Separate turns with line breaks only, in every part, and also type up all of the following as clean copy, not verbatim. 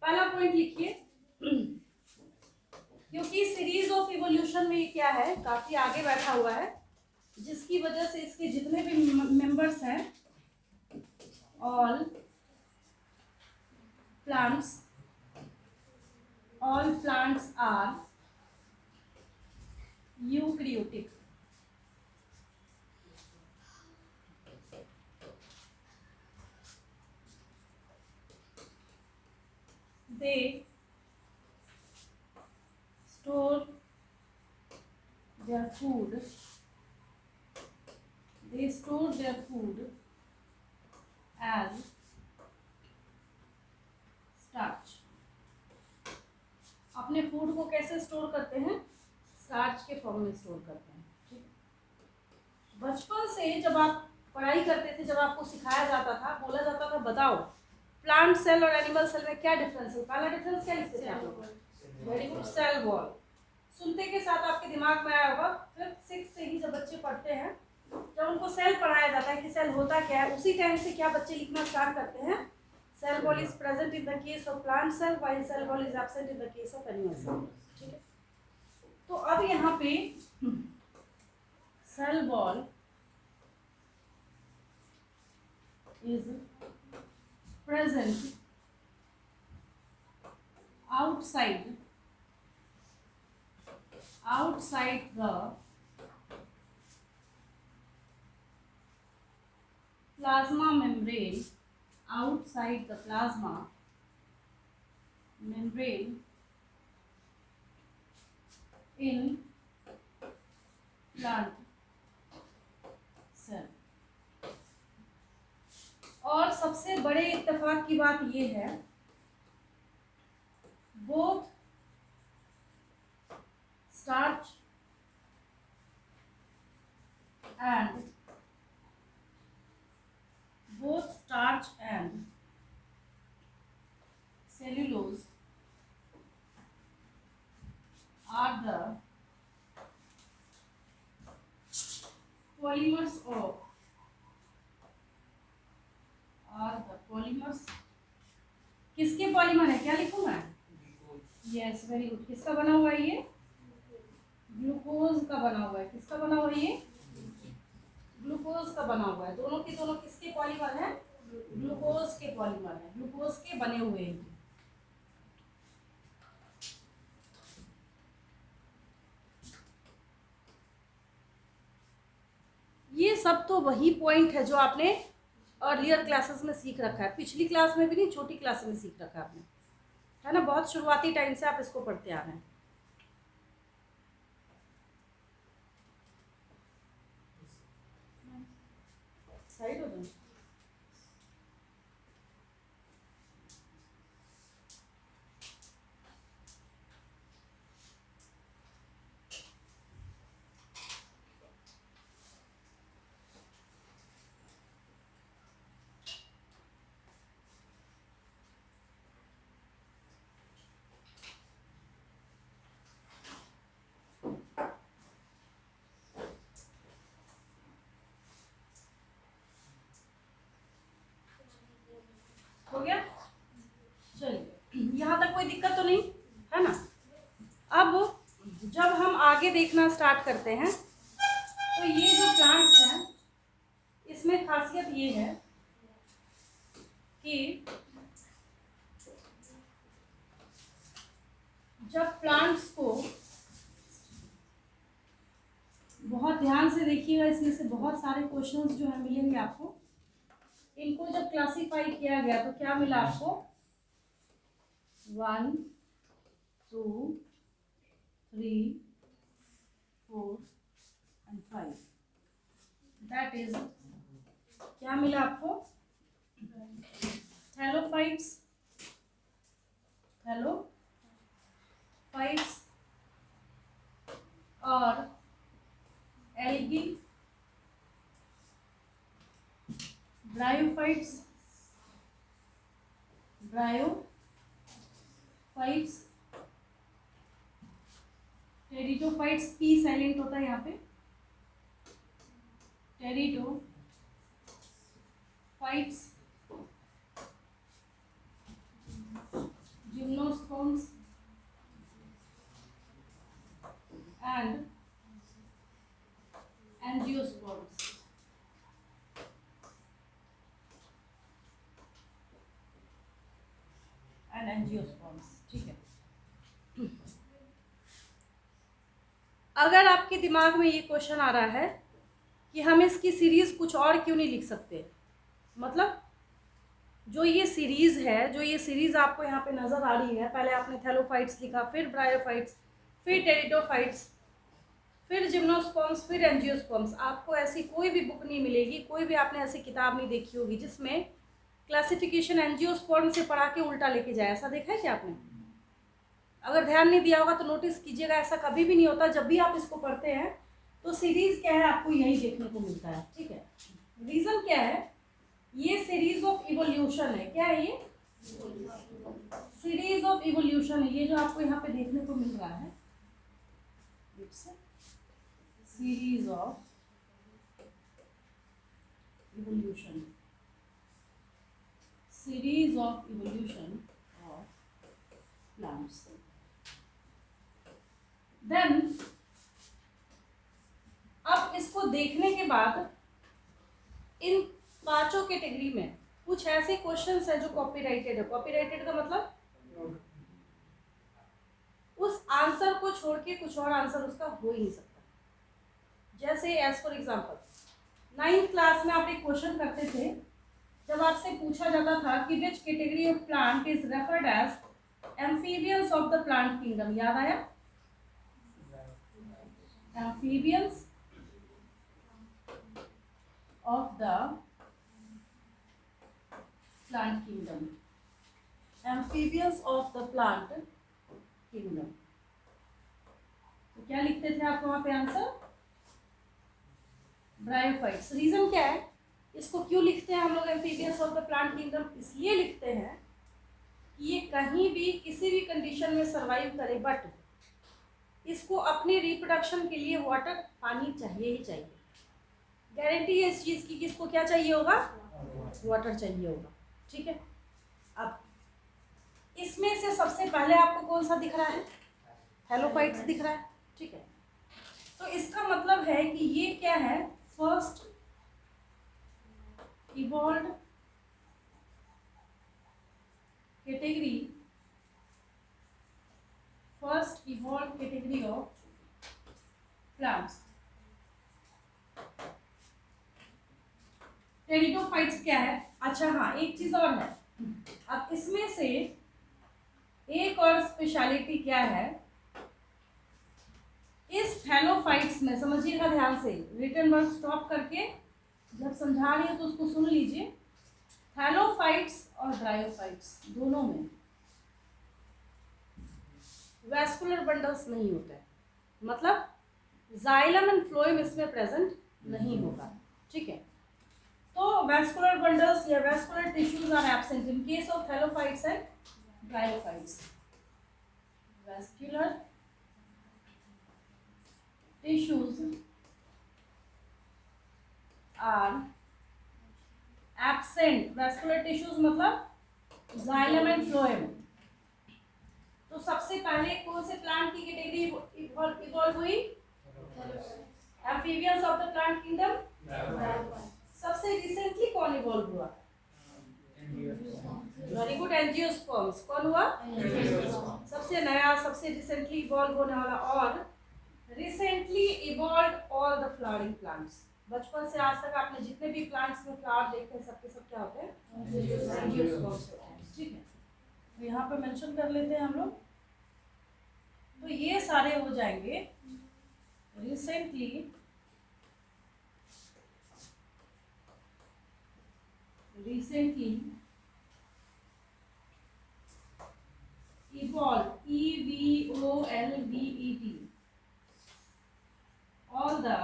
पहला पॉइंट लिखिए, क्योंकि सीरीज ऑफ इवोल्यूशन में क्या है, काफी आगे बैठा हुआ है, जिसकी वजह से इसके जितने भी मेंबर्स हैं, all plants are eukaryotic. They store their food as starch. अपने फूड को कैसे स्टोर करते हैं? स्टार्च के फॉर्म में स्टोर करते हैं। ठीक है, बचपन से जब आप पढ़ाई करते थे, जब आपको सिखाया जाता था, बोला जाता था बताओ प्लांट सेल और एनिमल सेल में क्या डिफरेंस है, पहला डिफरेंस क्या लिखते थे आप लोग? Very good, cell wall. सुनते के साथ आपके दिमाग में आया होगा, फिर 6 से ही जब बच्चे पढ़ते हैं, जब उनको सेल पढ़ाया जाता है कि सेल होता क्या है, उसी टाइम से क्या बच्चे लिखना स्टार्ट करते हैं? Cell wall is present in the case of plant cell while cell wall is absent in the case of animal cell. ठीक है, तो अब यहाँ पे cell wall is present outside the plasma membrane, outside the plasma membrane in plant cell। और सबसे बड़े इत्तेफाक की बात ये है, both starch and cellulose are the polymers किसके पॉलीमर है? क्या लिखूं मैं? Yes, very good. किसका बना हुआ है ये? ग्लूकोज का बना हुआ है। किसका बना हुआ है ये? ग्लूकोज का बना हुआ है। दोनों के दोनों किसके पॉलीमर हैं? ग्लूकोज के पॉलीमर हैं, ग्लूकोज के बने हुए हैं। ये सब तो वही पॉइंट है जो आपने अर्लियर क्लासेस में सीख रखा है, पिछली क्लास में भी नहीं, छोटी क्लास में सीख रखा है आपने, है ना? बहुत शुरुआती टाइम से आप इसको पढ़ते आ रहे हैं। साइड हो जाए। हो गया? चलिए, यहाँ तक कोई दिक्कत तो नहीं है ना? अब जब हम आगे देखना स्टार्ट करते हैं, तो ये जो प्लांट्स हैं, इसमें खासियत ये है कि जब प्लांट्स को, बहुत ध्यान से देखिएगा, इसमें से बहुत सारे क्वेश्चंस जो है मिलेंगे आपको। इनको जब क्लासिफाई किया गया तो क्या मिला आपको? 1 2 3 4 एंड 5। दैट इज, क्या मिला आपको? थैलोफाइट्स और algae, bryophytes, pteridophytes, P silent होता है यहाँ पे, टेरिडोफाइट्स एंड एंजियोस्पर्म्स। ठीक है, अगर आपके दिमाग में ये क्वेश्चन आ रहा है कि हम इसकी सीरीज कुछ और क्यों नहीं लिख सकते, मतलब जो ये सीरीज है, जो ये सीरीज आपको यहाँ पे नजर आ रही है, पहले आपने थैलोफाइट्स लिखा, फिर ब्रायोफाइट्स, फिर टेरिडोफाइट्स, फिर जिम्नोस्पर्म्स, फिर एंजियोस्पर्म्स। आपको ऐसी कोई भी बुक नहीं मिलेगी, कोई भी आपने ऐसी किताब नहीं देखी होगी जिसमें क्लासिफिकेशन एंजियोस्पर्म से पढ़ा के उल्टा लेके जाए। ऐसा देखा है क्या आपने? अगर ध्यान नहीं दिया होगा तो नोटिस कीजिएगा, ऐसा कभी भी नहीं होता। जब भी आप इसको पढ़ते हैं तो सीरीज क्या है, आपको यही देखने को मिलता है। ठीक है, रीजन क्या है, ये सीरीज ऑफ इवोल्यूशन है। क्या है ये? सीरीज ऑफ इवोल्यूशन है। ये जो आपको यहाँ पे देखने को मिल रहा है, it's series of evolution, series of evolution of plants. Then अब इसको देखने के बाद इन पांचों कैटेगरी में कुछ ऐसे क्वेश्चंस है जो कॉपीराइटेड है। कॉपीराइटेड का मतलब उस आंसर को छोड़ के कुछ और आंसर उसका हो ही नहीं सकता। जैसे as for example 9th class में आप एक क्वेश्चन करते थे, जब आपसे पूछा जाता था कि which category of plant is referred as amphibians of the plant kingdom. याद आया? Amphibians of the plant kingdom, amphibians of the plant kingdom। तो क्या लिखते थे आप वहां पे आंसर? ब्रायोफाइट्स। रीजन क्या है, इसको क्यों लिखते हैं हम लोग amphibians of the plant kingdom? इसलिए लिखते हैं कि ये कहीं भी किसी भी कंडीशन में सरवाइव करे, बट इसको अपने रिप्रोडक्शन के लिए वाटर, पानी चाहिए ही चाहिए। गारंटी है इस चीज की कि इसको क्या चाहिए होगा? वाटर चाहिए होगा। ठीक है, अब इसमें से सबसे पहले आपको कौन सा दिख रहा है? थैलोफाइट्स दिख रहा है। ठीक है, तो इसका मतलब है कि ये क्या है? First evolved category, first evolved category of plants. Pteridophytes क्या है? अच्छा हाँ, एक चीज और है। अब इसमें से एक और स्पेशलिटी क्या है, इस थैलोफाइट्स में, समझिएगा ध्यान से, रिटन वर्क स्टॉप करके जब समझा रही है तो उसको सुन लीजिए। थैलोफाइट्स और ब्रायोफाइट्स दोनों में वैस्कुलर बंडल्स नहीं होते, मतलब जाइलम एंड फ्लोएम इसमें प्रेजेंट नहीं होगा। ठीक है, तो vascular bundles या vascular tissues are absent in case of thallophytes and bryophytes. Vascular tissues are absent. Vascular tissues मतलब xylem and phloem। तो सबसे पहले कौन से प्लांट की कैटेगरी इवॉल्व हुई? Amphibians of the plant kingdom. सबसे रिसेंटली कौन इवॉल्व हुआ? Very good, angiosperms. कौन हुआ? सबसे नया, सबसे रिसेंटली इवॉल्व होने वाला। और recently evolve all the flowering plants. बचपन से आज तक आपने जितने भी प्लांट्स में फ्लावर देखते हैं, सबके सब क्या होते हैं? एंजियोस्पर्म्स होते हैं। ठीक है, तो यहाँ पे मेंशन कर लेते हैं हम लोग। तो ये सारे हो जाएंगे recently evolved, evolved, all the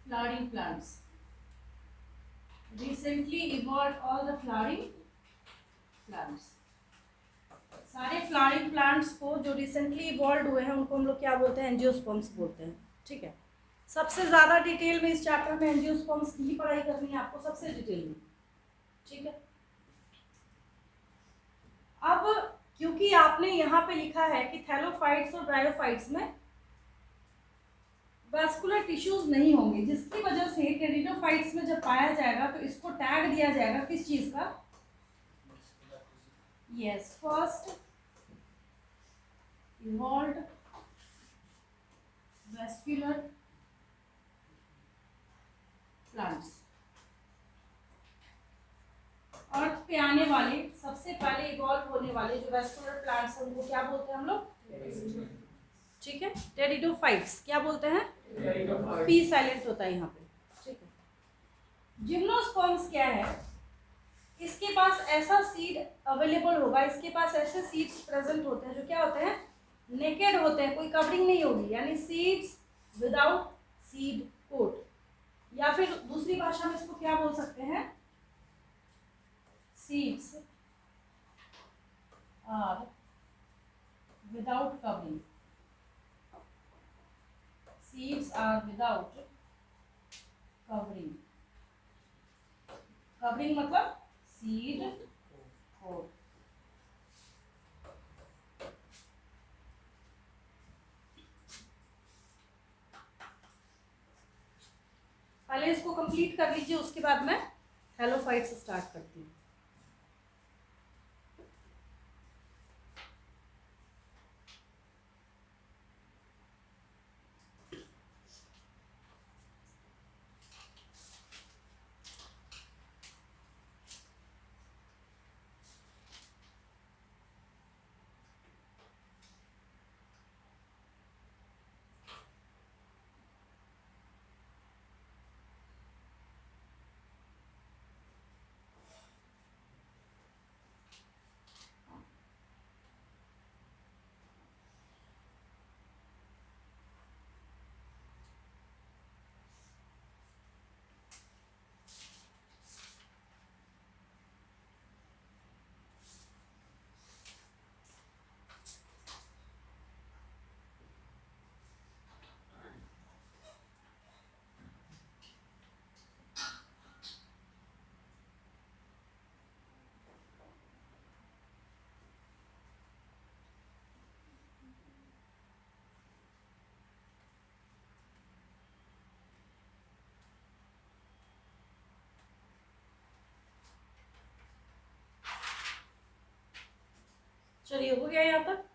flowering plants, recently evolved all the flowering plants। सारे फ्लावरिंग प्लांट्स को जो रिसेंटली इवॉल्व हुए हैं उनको हम लोग क्या बोलते हैं? एंजियोस्पर्म्स बोलते हैं। ठीक है, सबसे ज़्यादा डिटेल में इस चैप्टर में एंजियोस्पर्म्स की पढ़ाई करनी है आपको, सबसे डिटेल में। ठीक है, अब क्योंकि आपने यहाँ पे लिखा है कि थैलोफाइट्स और ब्रायोफाइट्स में वैस्कुलर टिश्यूज नहीं होंगे, जिसकी वजह से टेरिडोफाइट्स में जब पाया जाएगा तो इसको टैग दिया जाएगा किस चीज़ का? Yes, first evolved vascular plants। अर्थ पे आने वाले सबसे पहले इवॉल्व होने वाले जो वेस्कुलर प्लांट्स हैं उनको क्या बोलते हैं हम लोग? ठीक है, टेरिडोफाइट्स। क्या बोलते हैं? पी साइलेंट होता है यहाँ पे। ठीक है, जिम्नोस्पर्म्स क्या है? इसके पास ऐसा सीड अवेलेबल होगा, इसके पास ऐसे सीड्स प्रेजेंट होते हैं जो क्या होते हैं? नेकेड होते हैं, कोई कवरिंग नहीं होगी, यानी सीड्स विदाउट सीड कोट, या फिर दूसरी भाषा में इसको क्या बोल सकते हैं? Seeds are without covering. Seeds are without covering. Covering मतलब seed coat. पहले इसको कंप्लीट कर लीजिए, उसके बाद मैं हेलोफाइट्स स्टार्ट करती हूँ। चलिए, हो गया यहाँ तक।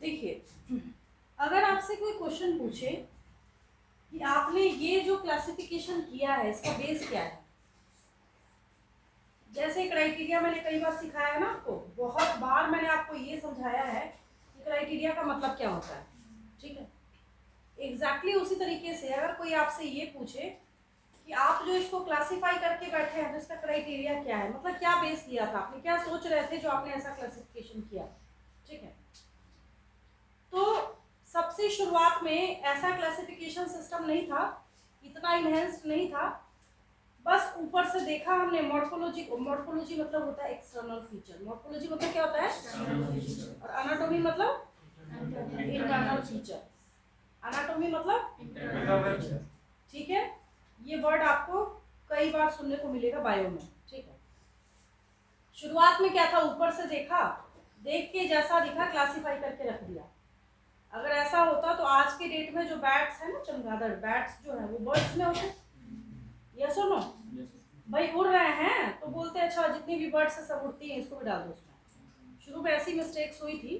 देखिए, अगर आपसे कोई क्वेश्चन पूछे कि आपने ये जो क्लासिफिकेशन किया है इसका बेस क्या है, जैसे क्राइटेरिया मैंने कई बार सिखाया है ना आपको, बहुत बार मैंने आपको ये समझाया है कि क्राइटेरिया का मतलब क्या होता है। ठीक है, एग्जैक्टली उसी तरीके से अगर कोई आपसे ये पूछे कि आप जो इसको क्लासिफाई करके बैठे हैं तो इसका क्राइटेरिया क्या है, मतलब क्या बेस लिया था आपने, क्या सोच रहे थे जो आपने ऐसा क्लासिफिकेशन किया। ठीक है, तो सबसे शुरुआत में ऐसा क्लासिफिकेशन सिस्टम नहीं था, इतना इनहेंस्ड नहीं था, बस ऊपर से देखा हमने। मॉर्फोलॉजी, मॉर्फोलॉजी मतलब होता है एक्सटर्नल फीचर, मॉर्फोलॉजी मतलब क्या होता है, और एनाटॉमी मतलब इंटरनल फीचर, एनाटॉमी मतलब। ठीक है, ये वर्ड आपको कई बार सुनने को मिलेगा बायो में। ठीक है, शुरुआत में क्या था, ऊपर से देखा, देख के जैसा दिखा क्लासिफाई करके रख दिया। अगर ऐसा होता तो आज के डेट में जो बैट्स है ना, चमगादड़ बैट्स जो है वो बर्ड्स में होते। यस और नो? भाई उड़ रहे हैं तो बोलते हैं अच्छा जितनी भी बर्ड्स है सब उड़ती हैं, इसको भी डाल दो उसमें। शुरू में ऐसी मिस्टेक्स हुई थी,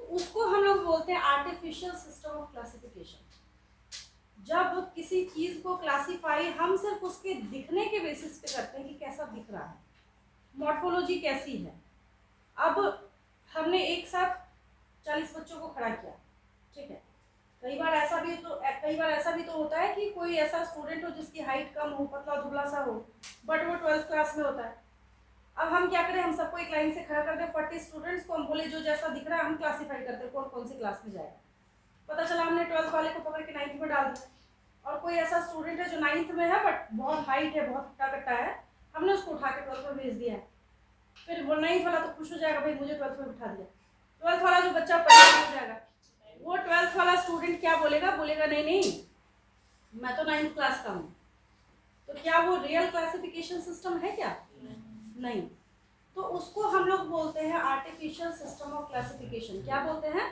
तो उसको हम लोग बोलते हैं आर्टिफिशियल सिस्टम ऑफ क्लासिफिकेशन। जब किसी चीज को क्लासिफाई हम सिर्फ उसके दिखने के बेसिस पे करते हैं कि कैसा दिख रहा है, मॉर्फोलॉजी कैसी है। अब हमने एक साथ 40 बच्चों को खड़ा किया, ठीक है, कई बार ऐसा भी तो होता है कि कोई ऐसा स्टूडेंट हो जिसकी हाइट कम हो, पतला दुबला सा हो, बट वो 12th क्लास में होता है। अब हम क्या करें, हम सबको एक लाइन से खड़ा कर दे 40 स्टूडेंट्स को, हम बोले जो जैसा दिख रहा है हम क्लासीफाई करते हैं कौन कौन सी क्लास में जाएगा। पता चला हमने 12th वाले को पकड़ के 9th में डाल दिया, और कोई ऐसा स्टूडेंट है जो 9th में है बट बहुत हाइट है, बहुत हट्टा कट्टा है, हमने उसको उठा के 12th में भेज दिया है। फिर वो 9th वाला तो खुश हो जाएगा, भाई मुझे 12th में बिठा दिया। 12th वाला जो बच्चा परेशान हो जाएगा, वो 12th वाला स्टूडेंट क्या बोलेगा, बोलेगा नहीं नहीं मैं तो 9th क्लास का हूँ। तो क्या वो रियल क्लासिफिकेशन सिस्टम है क्या? नहीं। तो उसको हम लोग बोलते हैं आर्टिफिशियल सिस्टम ऑफ क्लासिफिकेशन। क्या बोलते हैं?